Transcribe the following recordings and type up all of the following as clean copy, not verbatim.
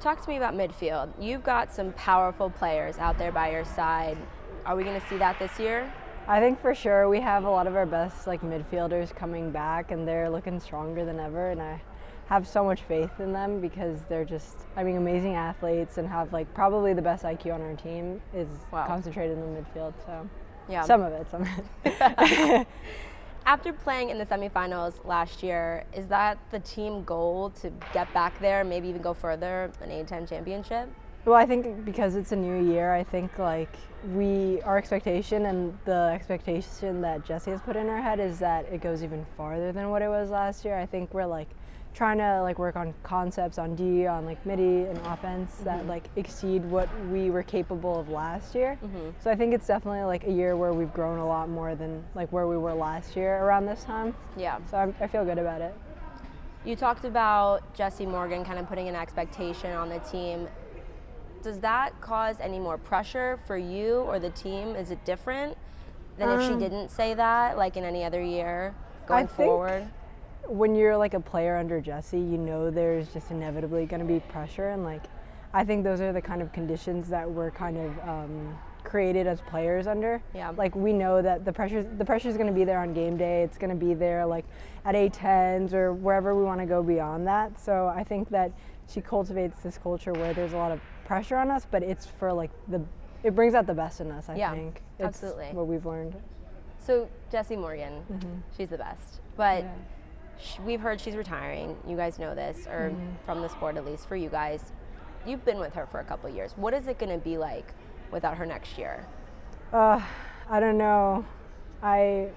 Talk to me about midfield. You've got some powerful players out there by your side. Are we going to see that this year? I think for sure we have a lot of our best midfielders coming back, and they're looking stronger than ever, and I have so much faith in them because they're just, amazing athletes and have probably the best IQ on our team is concentrated in the midfield. So yeah, some of it. After playing in the semifinals last year, is that the team goal to get back there, maybe even go further, an A10 championship? Well, I think because it's a new year, I think our expectation and the expectation that Jessie has put in her head is that it goes even farther than what it was last year. I think we're trying to work on concepts on D, on midi and offense that exceed what we were capable of last year. So I think it's definitely a year where we've grown a lot more than where we were last year around this time. Yeah. So I feel good about it. You talked about Jessie Morgan kind of putting an expectation on the team. Does that cause any more pressure for you or the team? Is it different than if she didn't say that, in any other year going forward? When you're a player under Jessie, there's just inevitably going to be pressure, and I think those are the kind of conditions that we're kind of created as players under. Yeah. We know that the pressure's going to be there on game day. It's going to be there at A10s or wherever we want to go beyond that. So I think that she cultivates this culture where there's a lot of pressure on us, but it's for it brings out the best in us. I think it's absolutely what we've learned. So Jessie Morgan, she's the best, but we've heard she's retiring. You guys know this, or from the sport at least. For you guys, you've been with her for a couple of years. What is it going to be like without her next year? I don't know. I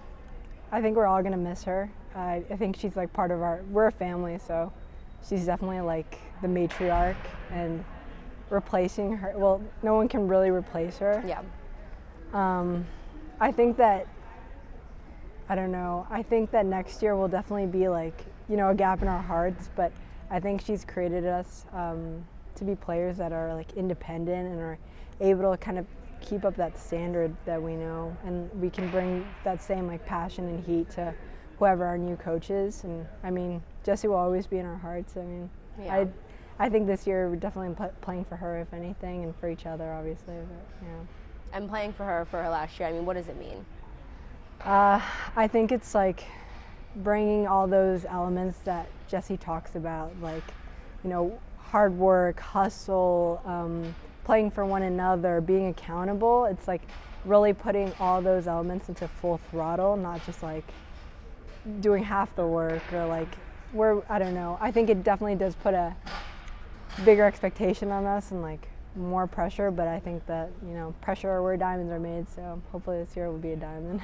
think we're all going to miss her. I think she's part of we're a family, so she's definitely the matriarch, and replacing her, well, no one can really replace her. Yeah. I think that, I don't know, I think that next year will definitely be a gap in our hearts, but I think she's created us to be players that are independent and are able to kind of keep up that standard that we know, and we can bring that same passion and heat to whoever our new coach is. And Jessie will always be in our hearts. I think this year we're definitely playing for her, if anything, and for each other, obviously. But, yeah. And playing for her last year, what does it mean? I think it's bringing all those elements that Jessie talks about, hard work, hustle, playing for one another, being accountable. It's really putting all those elements into full throttle, not just doing half the work or I don't know. I think it definitely does put a bigger expectation on us and more pressure, but I think that pressure where diamonds are made, so hopefully this year will be a diamond.